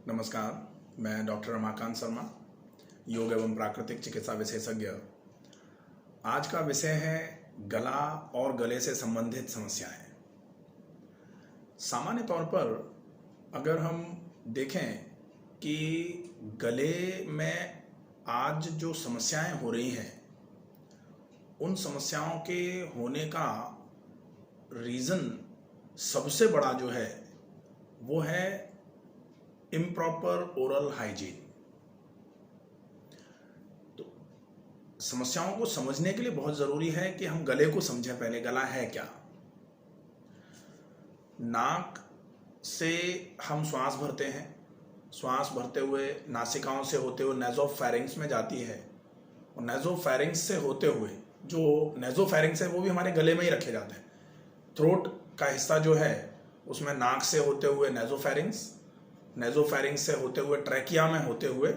नमस्कार, मैं डॉक्टर रमाकांत शर्मा, योग एवं प्राकृतिक चिकित्सा विशेषज्ञ। आज का विषय है गला और गले से संबंधित समस्याएं। सामान्य तौर पर अगर हम देखें कि गले में आज जो समस्याएं हो रही हैं, उन समस्याओं के होने का रीज़न सबसे बड़ा जो है वो है इम्प्रॉपर ओरल हाइजीन। तो समस्याओं को समझने के लिए बहुत ज़रूरी है कि हम गले को समझें। पहले गला है क्या। नाक से हम श्वास भरते हैं, श्वास भरते हुए नासिकाओं से होते हुए नेज़ोफेरिंक्स में जाती है, और नेज़ोफेरिंक्स से होते हुए जो नेज़ोफेरिंक्स है वो भी हमारे गले में ही रखे जाते हैं। थ्रोट का हिस्सा जो है उसमें नाक से होते हुए नेज़ोफेरिंक्स, नेज़ोफेरिंक्स से होते हुए ट्रैकिया में होते हुए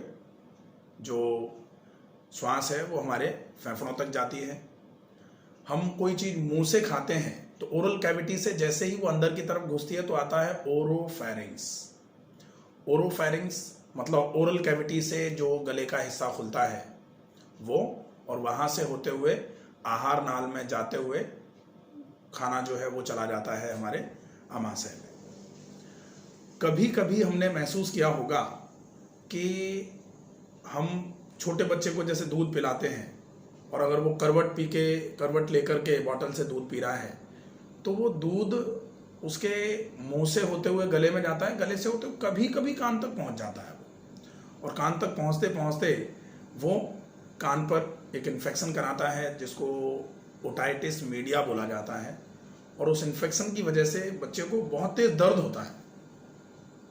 जो श्वास है वो हमारे फेफड़ों तक जाती है। हम कोई चीज़ मुंह से खाते हैं तो ओरल कैविटी से जैसे ही वो अंदर की तरफ घुसती है तो आता है ओरोफेरिंक्स। ओरोफेरिंक्स मतलब ओरल कैविटी से जो गले का हिस्सा खुलता है वो, और वहाँ से होते हुए आहार नाल में जाते हुए खाना जो है वो चला जाता है हमारे आमाशय में। कभी कभी हमने महसूस किया होगा कि हम छोटे बच्चे को जैसे दूध पिलाते हैं और अगर वो करवट लेकर के बॉटल से दूध पी रहा है तो वो दूध उसके मुंह से होते हुए गले में जाता है, गले से होते हुए कभी कभी कान तक पहुंच जाता है और कान तक पहुंचते पहुंचते वो कान पर एक इन्फेक्शन कराता है जिसको ओटाइटिस मीडिया बोला जाता है। और उस इन्फेक्शन की वजह से बच्चे को बहुत तेज दर्द होता है,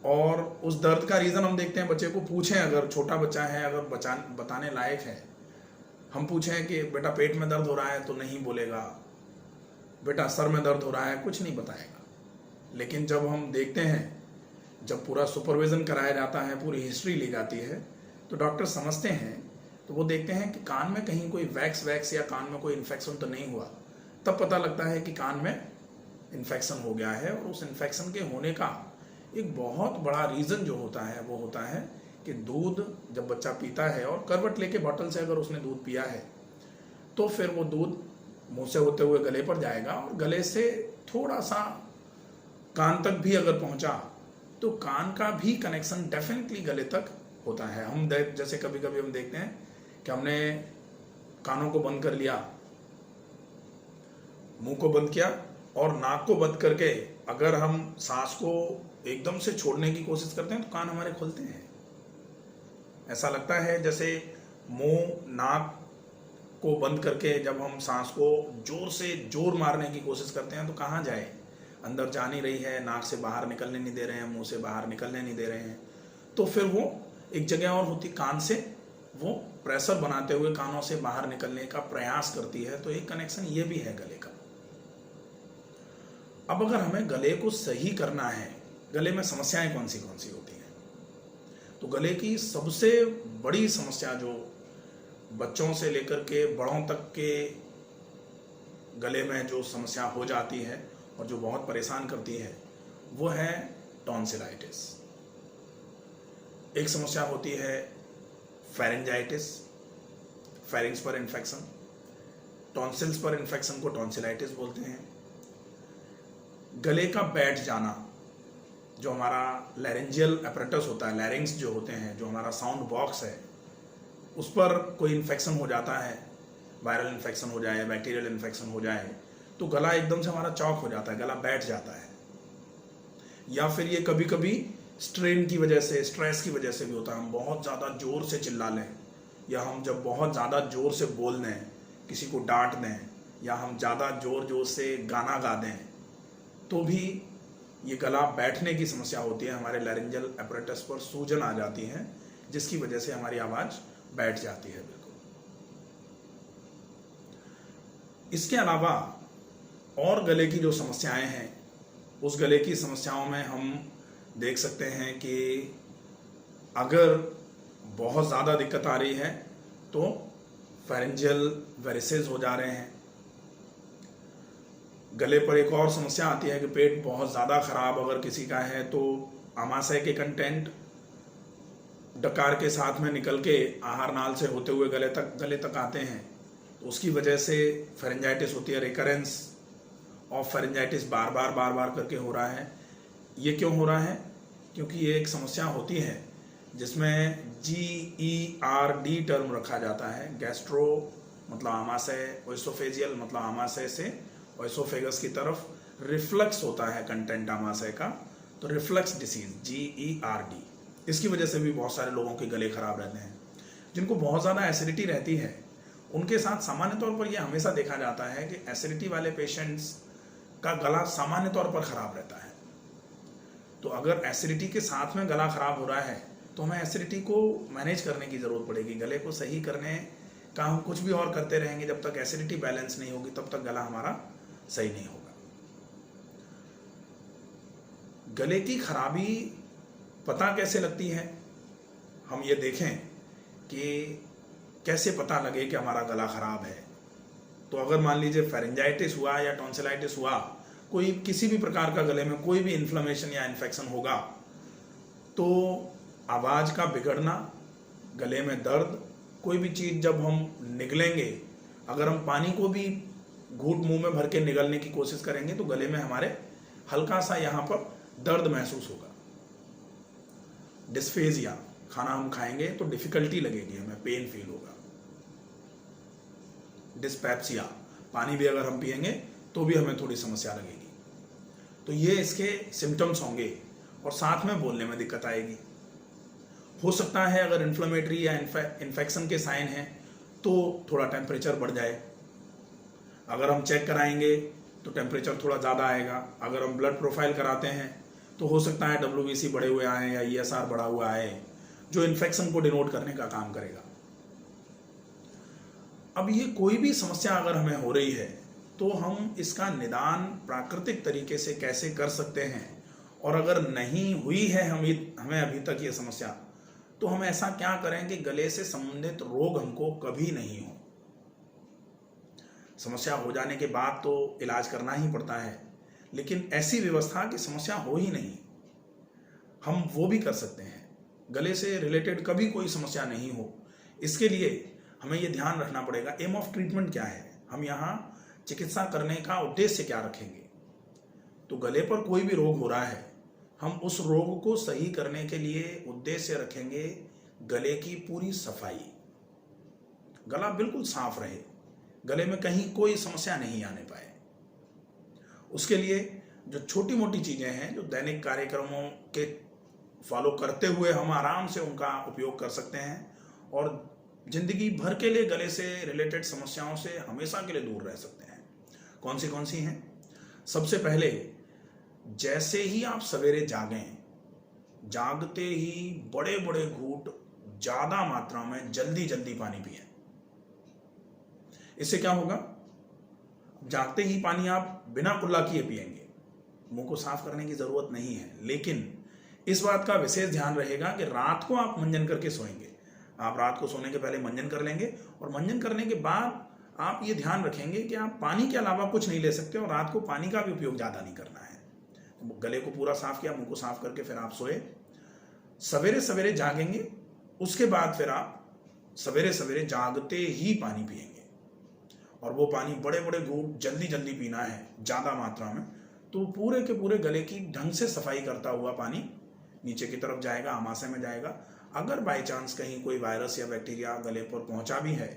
और उस दर्द का रीज़न हम देखते हैं बच्चे को पूछें, अगर छोटा बच्चा है, अगर बताने लायक है, हम पूछें कि बेटा पेट में दर्द हो रहा है तो नहीं बोलेगा, बेटा सर में दर्द हो रहा है कुछ नहीं बताएगा। लेकिन जब हम देखते हैं, जब पूरा सुपरविज़न कराया जाता है, पूरी हिस्ट्री ली जाती है, तो डॉक्टर समझते हैं तो वो देखते हैं कि कान में कहीं कोई वैक्स या कान में कोई इन्फेक्शन तो नहीं हुआ। तब पता लगता है कि कान में इन्फेक्शन हो गया है, और उस इन्फेक्शन के होने का एक बहुत बड़ा रीज़न जो होता है वो होता है कि दूध जब बच्चा पीता है और करवट लेके बॉटल से अगर उसने दूध पिया है तो फिर वो दूध मुंह से होते हुए गले पर जाएगा, और गले से थोड़ा सा कान तक भी अगर पहुंचा तो कान का भी कनेक्शन डेफिनेटली गले तक होता है। हम जैसे कभी कभी हम देखते हैं कि हमने कानों को बंद कर लिया, मुंह को बंद किया और नाक को बंद करके अगर हम सांस को एकदम से छोड़ने की कोशिश करते हैं तो कान हमारे खुलते हैं। ऐसा लगता है जैसे मुंह नाक को बंद करके जब हम सांस को जोर से जोर मारने की कोशिश करते हैं तो कहाँ जाए, अंदर जा नहीं रही है, नाक से बाहर निकलने नहीं दे रहे हैं, मुंह से बाहर निकलने नहीं दे रहे हैं, तो फिर वो एक जगह और होती, कान से वो प्रेशर बनाते हुए कानों से बाहर निकलने का प्रयास करती है। तो एक कनेक्शन ये भी है गले का। अब अगर हमें गले को सही करना है, गले में समस्याएं कौन सी होती हैं, तो गले की सबसे बड़ी समस्या जो बच्चों से लेकर के बड़ों तक के गले में जो समस्या हो जाती है और जो बहुत परेशान करती है वो है टॉन्सिलाइटिस। एक समस्या होती है फेरेंजाइटिस, फेरिंग्स पर इन्फेक्शन, टॉन्सिल्स पर इन्फेक्शन को टॉन्सिलाइटिस बोलते हैं। गले का बैठ जाना, जो हमारा लैरेंजियल अपैरेटस होता है, लैरिंग्स जो होते हैं, जो हमारा साउंड बॉक्स है, उस पर कोई इन्फेक्शन हो जाता है, वायरल इन्फेक्शन हो जाए, बैक्टीरियल इन्फेक्शन हो जाए तो गला एकदम से हमारा चौक हो जाता है, गला बैठ जाता है। या फिर ये कभी कभी स्ट्रेन की वजह से, स्ट्रेस की वजह से भी होता है। हम बहुत ज़्यादा जोर से चिल्ला लें, या हम जब बहुत ज़्यादा जोर से बोल दें, किसी को डांट दें, या हम ज़्यादा जोर से गाना गा दें तो भी ये गला बैठने की समस्या होती है। हमारे लैरिंजियल अपैरेटस पर सूजन आ जाती है जिसकी वजह से हमारी आवाज़ बैठ जाती है। बिल्कुल। इसके अलावा और गले की जो समस्याएं हैं, उस गले की समस्याओं में हम देख सकते हैं कि अगर बहुत ज़्यादा दिक्कत आ रही है तो फेरेंजियल वेरिसेस हो जा रहे हैं। गले पर एक और समस्या आती है कि पेट बहुत ज़्यादा ख़राब अगर किसी का है तो आमाशय के कंटेंट डकार के साथ में निकल के आहार नाल से होते हुए गले तक आते हैं, तो उसकी वजह से फेरेंजाइटिस होती है। रिकरेंस ऑफ फेरेंजाइटिस बार बार करके हो रहा है। ये क्यों हो रहा है? क्योंकि ये एक समस्या होती है जिसमें GERD टर्म रखा जाता है। गैस्ट्रो मतलब आमाशय, ओएसोफेजियल मतलब आमाशय से ओएसोफेगस की तरफ रिफ्लक्स होता है कंटेंट आमाशय का, तो रिफ्लक्स डिसीज GERD। इसकी वजह से भी बहुत सारे लोगों के गले खराब रहते हैं। जिनको बहुत ज़्यादा एसिडिटी रहती है उनके साथ सामान्य तौर पर यह हमेशा देखा जाता है कि एसिडिटी वाले पेशेंट्स का गला सामान्य तौर पर खराब रहता है। तो अगर एसिडिटी के साथ में गला खराब हो रहा है तो हमें एसिडिटी को मैनेज करने की ज़रूरत पड़ेगी। गले को सही करने का हम कुछ भी और करते रहेंगे, जब तक एसिडिटी बैलेंस नहीं होगी तब तक गला हमारा सही नहीं होगा। गले की खराबी पता कैसे लगती है? हम ये देखें कि कैसे पता लगे कि हमारा गला खराब है। तो अगर मान लीजिए फेरेंजाइटिस हुआ या टॉन्सिलाइटिस हुआ, कोई किसी भी प्रकार का गले में कोई भी इन्फ्लेमेशन या इन्फेक्शन होगा, तो आवाज़ का बिगड़ना, गले में दर्द, कोई भी चीज़ जब हम निगलेंगे, अगर हम पानी को भी घूंट मुंह में भर के निगलने की कोशिश करेंगे तो गले में हमारे हल्का सा यहाँ पर दर्द महसूस होगा। डिस्फेजिया, खाना हम खाएंगे तो डिफिकल्टी लगेगी, हमें पेन फील होगा। डिस्पेप्सिया, पानी भी अगर हम पिएंगे तो भी हमें थोड़ी समस्या लगेगी। तो ये इसके सिम्टम्स होंगे और साथ में बोलने में दिक्कत आएगी। हो सकता है अगर इन्फ्लेमेटरी या इन्फेक्शन के साइन हैं तो थोड़ा टेम्परेचर बढ़ जाए। अगर हम चेक कराएंगे तो टेम्परेचर थोड़ा ज़्यादा आएगा। अगर हम ब्लड प्रोफाइल कराते हैं तो हो सकता है WBC बढ़े हुए आए या ESR बढ़ा हुआ आए, जो इन्फेक्शन को डिनोट करने का काम करेगा। अब ये कोई भी समस्या अगर हमें हो रही है तो हम इसका निदान प्राकृतिक तरीके से कैसे कर सकते हैं, और अगर नहीं हुई है हमें अभी तक ये समस्या, तो हम ऐसा क्या करें कि गले से संबंधित रोग हमको कभी नहीं हो। समस्या हो जाने के बाद तो इलाज करना ही पड़ता है, लेकिन ऐसी व्यवस्था की समस्या हो ही नहीं, हम वो भी कर सकते हैं। गले से रिलेटेड कभी कोई समस्या नहीं हो, इसके लिए हमें ये ध्यान रखना पड़ेगा एम ऑफ ट्रीटमेंट क्या है, हम यहाँ चिकित्सा करने का उद्देश्य क्या रखेंगे। तो गले पर कोई भी रोग हो रहा है, हम उस रोग को सही करने के लिए उद्देश्य रखेंगे गले की पूरी सफाई, गला बिल्कुल साफ रहे, गले में कहीं कोई समस्या नहीं आने पाए। उसके लिए जो छोटी मोटी चीज़ें हैं, जो दैनिक कार्यक्रमों के फॉलो करते हुए हम आराम से उनका उपयोग कर सकते हैं और जिंदगी भर के लिए गले से रिलेटेड समस्याओं से हमेशा के लिए दूर रह सकते हैं। कौन सी हैं? सबसे पहले, जैसे ही आप सवेरे जागें, जागते ही बड़े बड़े घूंट ज़्यादा मात्रा में जल्दी पानी पिएं। इससे क्या होगा? जागते ही पानी आप बिना कुल्ला किए पिएंगे, मुंह को साफ करने की जरूरत नहीं है। लेकिन इस बात का विशेष ध्यान रहेगा कि रात को आप मंजन करके सोएंगे। आप रात को सोने के पहले मंजन कर लेंगे और मंजन करने के बाद आप ये ध्यान रखेंगे कि आप पानी के अलावा कुछ नहीं ले सकते और रात को पानी का भी उपयोग ज़्यादा नहीं करना है। तो गले को पूरा साफ किया, मुंह को साफ करके फिर आप सोए। सवेरे सवेरे जागेंगे, उसके बाद फिर आप सवेरे सवेरे जागते ही पानी पिएंगे और वो पानी बड़े बड़े घूंट जल्दी पीना है, ज़्यादा मात्रा में। तो पूरे के पूरे गले की ढंग से सफाई करता हुआ पानी नीचे की तरफ जाएगा, आमाशय में जाएगा। अगर बाई चांस कहीं कोई वायरस या बैक्टीरिया गले पर पहुंचा भी है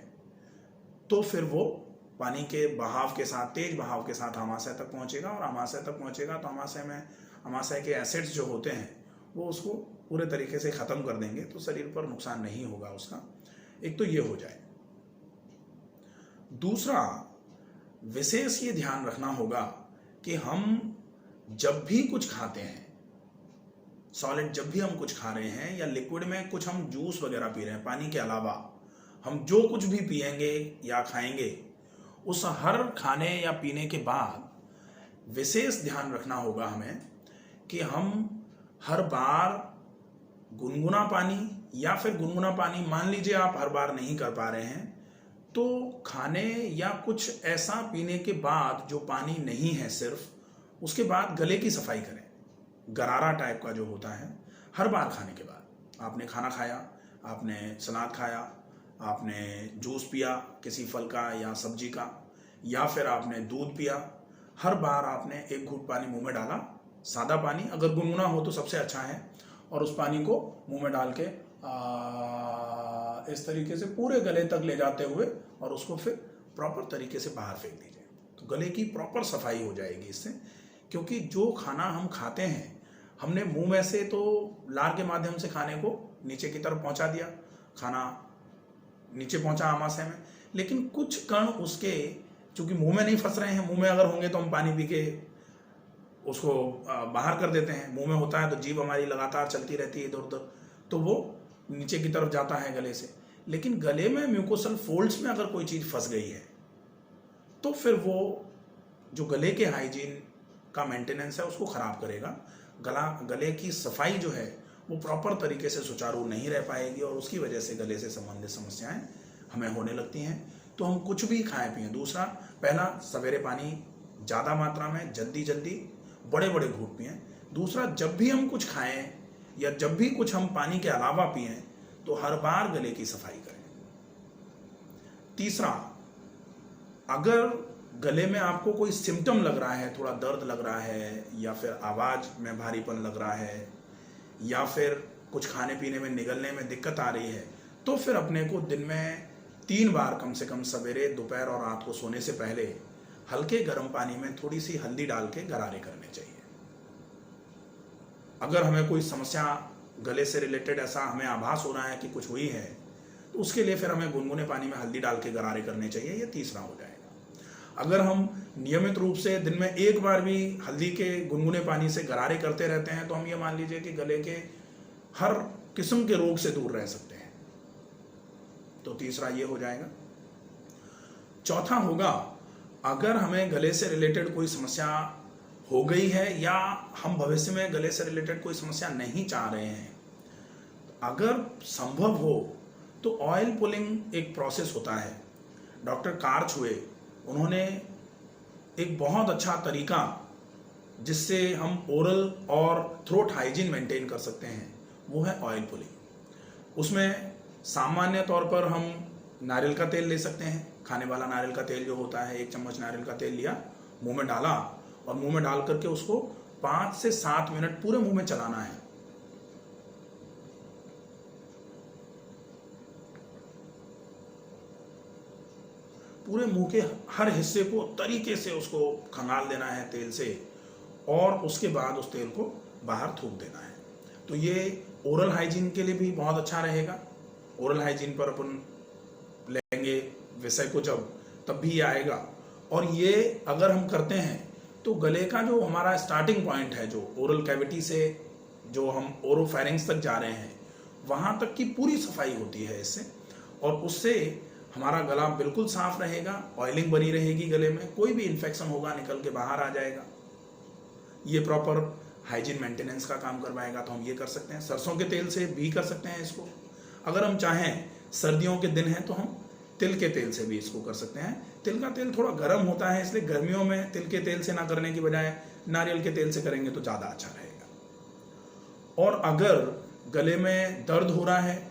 तो फिर वो पानी के बहाव के साथ, तेज बहाव के साथ आमाशय तक पहुंचेगा और आमाशय तक पहुंचेगा तो आमाशय के एसिड्स जो होते हैं वो उसको पूरे तरीके से ख़त्म कर देंगे, तो शरीर पर नुकसान नहीं होगा उसका। एक तो ये हो जाए। दूसरा, विशेष ये ध्यान रखना होगा कि हम जब भी कुछ खाते हैं, सॉलिड जब भी हम कुछ खा रहे हैं या लिक्विड में कुछ हम जूस वगैरह पी रहे हैं, पानी के अलावा हम जो कुछ भी पिएंगे या खाएंगे, उस हर खाने या पीने के बाद विशेष ध्यान रखना होगा हमें कि हम हर बार गुनगुना पानी या फिर गुनगुना पानी मान लीजिए आप हर बार नहीं कर पा रहे हैं, तो खाने या कुछ ऐसा पीने के बाद जो पानी नहीं है सिर्फ, उसके बाद गले की सफाई करें। गरारा टाइप का जो होता है, हर बार खाने के बाद आपने खाना खाया, आपने सलाद खाया, आपने जूस पिया किसी फल का या सब्जी का, या फिर आपने दूध पिया, हर बार आपने एक घूंट पानी मुंह में डाला, सादा पानी, अगर गुनगुना हो तो सबसे अच्छा है, और उस पानी को मुंह में डाल के इस तरीके से पूरे गले तक ले जाते हुए और उसको फिर प्रॉपर तरीके से बाहर फेंक दीजिए। तो गले की प्रॉपर सफाई हो जाएगी इससे, क्योंकि जो खाना हम खाते हैं हमने मुंह में से तो लार के माध्यम से खाने को नीचे की तरफ पहुंचा दिया, खाना नीचे पहुंचा आमाशय में, लेकिन कुछ कण उसके चूंकि मुंह में नहीं फंस रहे हैं, मुंह में अगर होंगे तो हम पानी पी के उसको बाहर कर देते हैं, मुंह में होता है तो जीभ हमारी लगातार चलती रहती है इधर उधर, तो वो नीचे की तरफ जाता है गले से। लेकिन गले में म्यूकोसल फोल्ड्स में अगर कोई चीज़ फंस गई है तो फिर वो जो गले के हाइजीन का मेंटेनेंस है उसको खराब करेगा। गले की सफाई जो है वो प्रॉपर तरीके से सुचारू नहीं रह पाएगी और उसकी वजह से गले से संबंधित समस्याएं हमें होने लगती हैं। तो हम कुछ भी खाएं पिएं, दूसरा, पहला, सवेरे पानी ज़्यादा मात्रा में जल्दी बड़े बड़े घूंट पिएं। दूसरा, जब भी हम कुछ खाएं या जब भी कुछ हम पानी के अलावा पिएं तो हर बार गले की सफाई करें। तीसरा, अगर गले में आपको कोई सिम्टम लग रहा है, थोड़ा दर्द लग रहा है या फिर आवाज़ में भारीपन लग रहा है या फिर कुछ खाने पीने में निगलने में दिक्कत आ रही है, तो फिर अपने को दिन में 3 बार कम से कम सवेरे, दोपहर और रात को सोने से पहले हल्के गर्म पानी में थोड़ी सी हल्दी डाल के गरारे करने चाहिए। अगर हमें कोई समस्या गले से रिलेटेड ऐसा हमें आभास हो रहा है कि कुछ हुई है तो उसके लिए फिर हमें गुनगुने पानी में हल्दी डाल के गरारे करने चाहिए। ये तीसरा हो जाएगा। अगर हम नियमित रूप से दिन में 1 बार भी हल्दी के गुनगुने पानी से गरारे करते रहते हैं तो हम ये मान लीजिए कि गले के हर किस्म के रोग से दूर रह सकते हैं। तो तीसरा ये हो जाएगा। चौथा होगा, अगर हमें गले से रिलेटेड कोई समस्या हो गई है या हम भविष्य में गले से रिलेटेड कोई समस्या नहीं चाह रहे हैं, अगर संभव हो तो ऑयल पुलिंग एक प्रोसेस होता है। डॉक्टर कारछुए, उन्होंने एक बहुत अच्छा तरीका जिससे हम ओरल और थ्रोट हाइजीन मेंटेन कर सकते हैं, वो है ऑयल पुलिंग। उसमें सामान्य तौर पर हम नारियल का तेल ले सकते हैं, खाने वाला नारियल का तेल जो होता है, 1 चम्मच नारियल का तेल लिया, मुंह में डाला और मुंह में डाल करके उसको 5 से 7 मिनट पूरे मुंह में चलाना है। पूरे मुंह के हर हिस्से को तरीके से उसको खंगाल देना है तेल से और उसके बाद उस तेल को बाहर थूक देना है। तो ये ओरल हाइजीन के लिए भी बहुत अच्छा रहेगा। ओरल हाइजीन पर अपन लेंगे विषय को तब भी ये आएगा। और ये अगर हम करते हैं तो गले का जो हमारा स्टार्टिंग पॉइंट है, जो ओरल कैविटी से जो हम ओरोफेरिंक्स तक जा रहे हैं, वहाँ तक की पूरी सफाई होती है इससे, और उससे हमारा गला बिल्कुल साफ रहेगा, ऑयलिंग बनी रहेगी गले में, कोई भी इन्फेक्शन होगा निकल के बाहर आ जाएगा। ये प्रॉपर हाइजीन मेंटेनेंस का काम करवाएगा। तो हम ये कर सकते हैं, सरसों के तेल से भी कर सकते हैं इसको। अगर हम चाहें, सर्दियों के दिन हैं तो हम तिल के तेल से भी इसको कर सकते हैं। तिल का तेल थोड़ा गर्म होता है, इसलिए गर्मियों में तिल के तेल से ना करने की बजाय नारियल के तेल से करेंगे तो ज़्यादा अच्छा रहेगा। और अगर गले में दर्द हो रहा है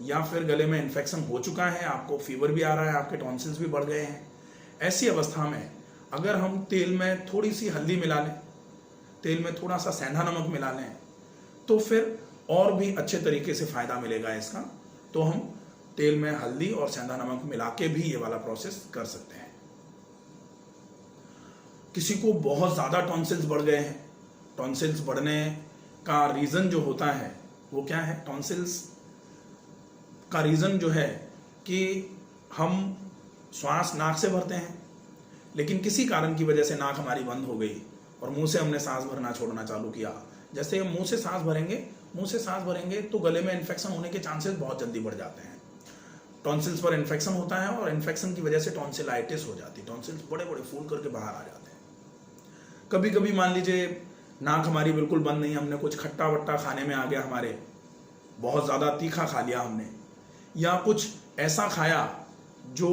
या फिर गले में इन्फेक्शन हो चुका है, आपको फीवर भी आ रहा है, आपके टॉन्सिल्स भी बढ़ गए हैं, ऐसी अवस्था में अगर हम तेल में थोड़ी सी हल्दी मिला लें, तेल में थोड़ा सा सेंधा नमक मिला लें, तो फिर और भी अच्छे तरीके से फ़ायदा मिलेगा इसका। तो हम तेल में हल्दी और सेंधा नमक मिला के भी ये वाला प्रोसेस कर सकते हैं। किसी को बहुत ज़्यादा टॉन्सिल्स बढ़ गए हैं, टॉन्सिल्स बढ़ने का रीज़न जो होता है वो क्या है? टॉन्सिल्स का रीज़न जो है कि हम श्वास नाक से भरते हैं, लेकिन किसी कारण की वजह से नाक हमारी बंद हो गई और मुंह से हमने सांस भरना छोड़ना चालू किया। जैसे हम मुंह से सांस भरेंगे तो गले में इन्फेक्शन होने के चांसेस बहुत जल्दी बढ़ जाते हैं। टॉन्सिल्स पर इन्फेक्शन होता है और इन्फेक्शन की वजह से टॉन्सिलाइटिस हो जाती है, टॉन्सिल्स बड़े बड़े फूल करके बाहर आ जाते हैं। कभी कभी मान लीजिए नाक हमारी बिल्कुल बंद नहीं, हमने कुछ खट्टा वट्टा खाने में आ गया, हमारे बहुत ज़्यादा तीखा खा लिया हमने, या कुछ ऐसा खाया जो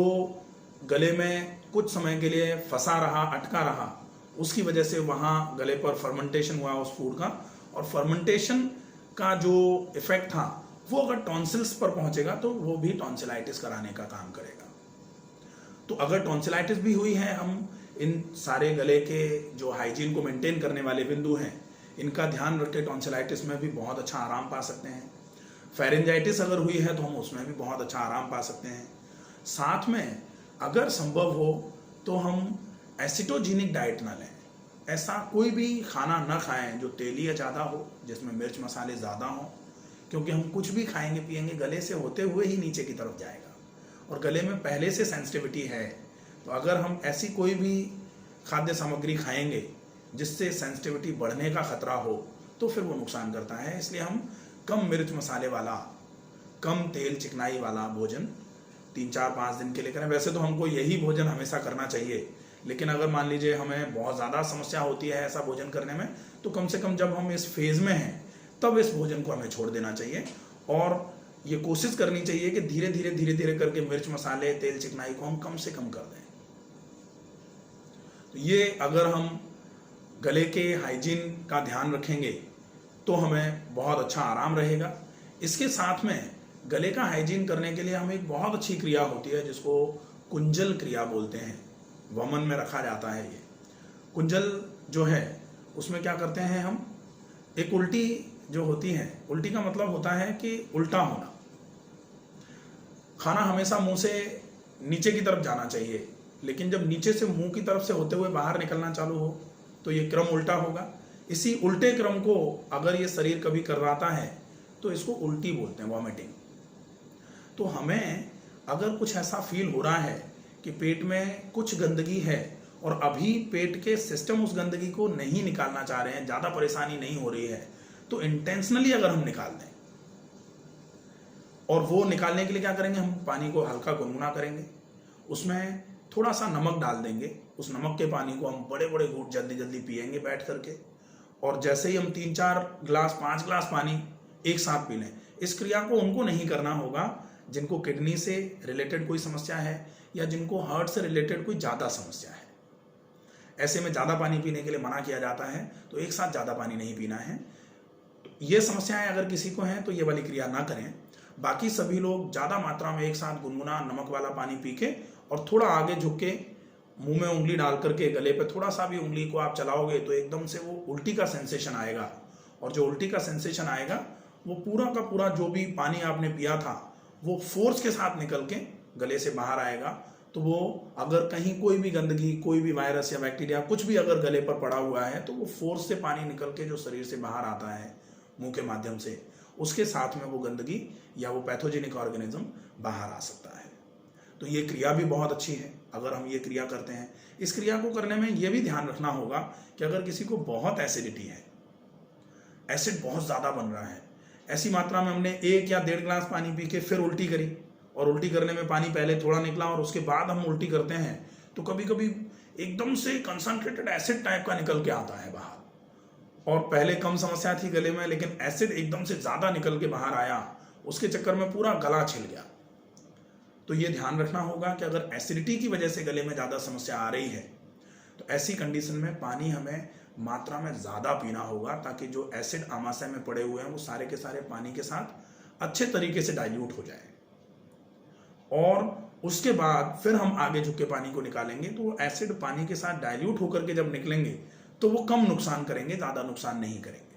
गले में कुछ समय के लिए फंसा रहा, अटका रहा, उसकी वजह से वहाँ गले पर फर्मेंटेशन हुआ उस फूड का, और फर्मेंटेशन का जो इफेक्ट था वो अगर टॉन्सिल्स पर पहुंचेगा तो वो भी टॉन्सिलाइटिस कराने का काम करेगा। तो अगर टॉन्सिलाइटिस भी हुई है, हम इन सारे गले के जो हाइजीन को मेंटेन करने वाले बिंदु हैं इनका ध्यान रख के टॉन्सिलाइटिस में भी बहुत अच्छा आराम पा सकते हैं। फेरेंजाइटिस अगर हुई है तो हम उसमें भी बहुत अच्छा आराम पा सकते हैं। साथ में अगर संभव हो तो हम एसिटोजेनिक डाइट ना लें। ऐसा कोई भी खाना ना खाएं जो तेलीय ज़्यादा हो, जिसमें मिर्च मसाले ज़्यादा हों, क्योंकि हम कुछ भी खाएंगे पिएंगे गले से होते हुए ही नीचे की तरफ जाएगा और गले में पहले से सेंसिटिविटी है। तो अगर हम ऐसी कोई भी खाद्य सामग्री खाएंगे जिससे सेंसिटिविटी बढ़ने का खतरा हो तो फिर वो नुकसान करता है। इसलिए हम कम मिर्च मसाले वाला, कम तेल चिकनाई वाला भोजन 3-4-5 दिन के लिए करें। वैसे तो हमको यही भोजन हमेशा करना चाहिए, लेकिन अगर मान लीजिए हमें बहुत ज़्यादा समस्या होती है ऐसा भोजन करने में, तो कम से कम जब हम इस फेज़ में हैं तब इस भोजन को हमें छोड़ देना चाहिए और ये कोशिश करनी चाहिए कि धीरे धीरे करके मिर्च मसाले तेल चिकनाई को हम कम से कम कर दें। तो ये अगर हम गले के हाइजीन का ध्यान रखेंगे तो हमें बहुत अच्छा आराम रहेगा। इसके साथ में गले का हाइजीन करने के लिए हमें एक बहुत अच्छी क्रिया होती है जिसको कुंजल क्रिया बोलते हैं। वमन में रखा जाता है। ये कुंजल जो है उसमें क्या करते हैं हम, एक उल्टी जो होती है, उल्टी का मतलब होता है कि उल्टा होना। खाना हमेशा मुंह से नीचे की तरफ जाना चाहिए, लेकिन जब नीचे से मुंह की तरफ से होते हुए बाहर निकलना चालू हो तो ये क्रम उल्टा होगा। इसी उल्टे क्रम को अगर ये शरीर कभी करवाता है तो इसको उल्टी बोलते हैं, वॉमिटिंग। तो हमें अगर कुछ ऐसा फील हो रहा है कि पेट में कुछ गंदगी है और अभी पेट के सिस्टम उस गंदगी को नहीं निकालना चाह रहे हैं, ज़्यादा परेशानी नहीं हो रही है, तो इंटेंशनली अगर हम निकाल दें, और वो निकालने के लिए क्या करेंगे, हम पानी को हल्का गुनगुना करेंगे, उसमें थोड़ा सा नमक डाल देंगे, उस नमक के पानी को हम बड़े बड़े घूंट जल्दी जल्दी पिएंगे बैठ करके। और जैसे ही हम 3-4 गिलास 5 गिलास पानी एक साथ पी लें। इस क्रिया को उनको नहीं करना होगा जिनको किडनी से रिलेटेड कोई समस्या है या जिनको हार्ट से रिलेटेड कोई ज़्यादा समस्या है। ऐसे में ज़्यादा पानी पीने के लिए मना किया जाता है, तो एक साथ ज़्यादा पानी नहीं पीना है। तो ये समस्याएं अगर किसी को हैं तो ये वाली क्रिया ना करें। बाकी सभी लोग ज़्यादा मात्रा में एक साथ गुनगुना नमक वाला पानी पी के और थोड़ा आगे झुक के मुंह में उंगली डाल करके गले पे थोड़ा सा भी उंगली को आप चलाओगे तो एकदम से वो उल्टी का सेंसेशन आएगा, और जो उल्टी का सेंसेशन आएगा वो पूरा का पूरा जो भी पानी आपने पिया था वो फोर्स के साथ निकल के गले से बाहर आएगा। तो वो अगर कहीं कोई भी गंदगी, कोई भी वायरस या बैक्टीरिया कुछ भी अगर गले पर पड़ा हुआ है तो वो फोर्स से पानी निकल के जो शरीर से बाहर आता है मुंह के माध्यम से, उसके साथ में वो गंदगी या वो पैथोजेनिक ऑर्गेनिज्म बाहर आ सकता है। तो ये क्रिया भी बहुत अच्छी है अगर हम ये क्रिया करते हैं। इस क्रिया को करने में ये भी ध्यान रखना होगा कि अगर किसी को बहुत एसिडिटी है, एसिड बहुत ज़्यादा बन रहा है, ऐसी मात्रा में हमने 1 या 1.5 गिलास पानी पी के फिर उल्टी करी, और उल्टी करने में पानी पहले थोड़ा निकला और उसके बाद हम उल्टी करते हैं, तो कभी कभी एकदम से कंसंट्रेटेड एसिड टाइप का निकल के आता है बाहर। और पहले कम समस्या थी गले में, लेकिन एसिड एकदम से ज़्यादा निकल के बाहर आया, उसके चक्कर में पूरा गला छिल गया। तो ये ध्यान रखना होगा कि अगर एसिडिटी की वजह से गले में ज़्यादा समस्या आ रही है तो ऐसी कंडीशन में पानी हमें मात्रा में ज़्यादा पीना होगा, ताकि जो एसिड आमाशय में पड़े हुए हैं वो सारे के सारे पानी के साथ अच्छे तरीके से डाइल्यूट हो जाए। और उसके बाद फिर हम आगे झुक के पानी को निकालेंगे तो वो एसिड पानी के साथ डाइल्यूट होकर के जब निकलेंगे तो वो कम नुकसान करेंगे, ज़्यादा नुकसान नहीं करेंगे।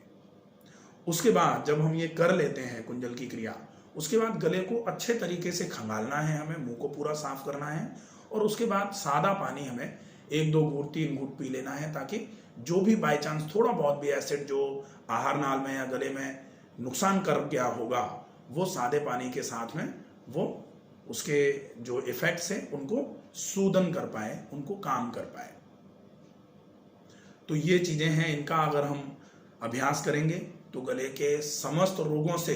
उसके बाद जब हम ये कर लेते हैं कुंजल की क्रिया, उसके बाद गले को अच्छे तरीके से खंगालना है, हमें मुंह को पूरा साफ करना है, और उसके बाद सादा पानी हमें 1-2 घूंट 3 घूंट पी लेना है, ताकि जो भी बाई चांस थोड़ा बहुत भी एसिड जो आहार नाल में या गले में नुकसान कर गया होगा वो सादे पानी के साथ में वो उसके जो इफेक्ट्स हैं उनको सूदन कर पाए, उनको काम कर पाए। तो ये चीज़ें हैं, इनका अगर हम अभ्यास करेंगे तो गले के समस्त रोगों से,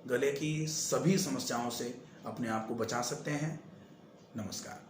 गले की सभी समस्याओं से अपने आप को बचा सकते हैं। नमस्कार।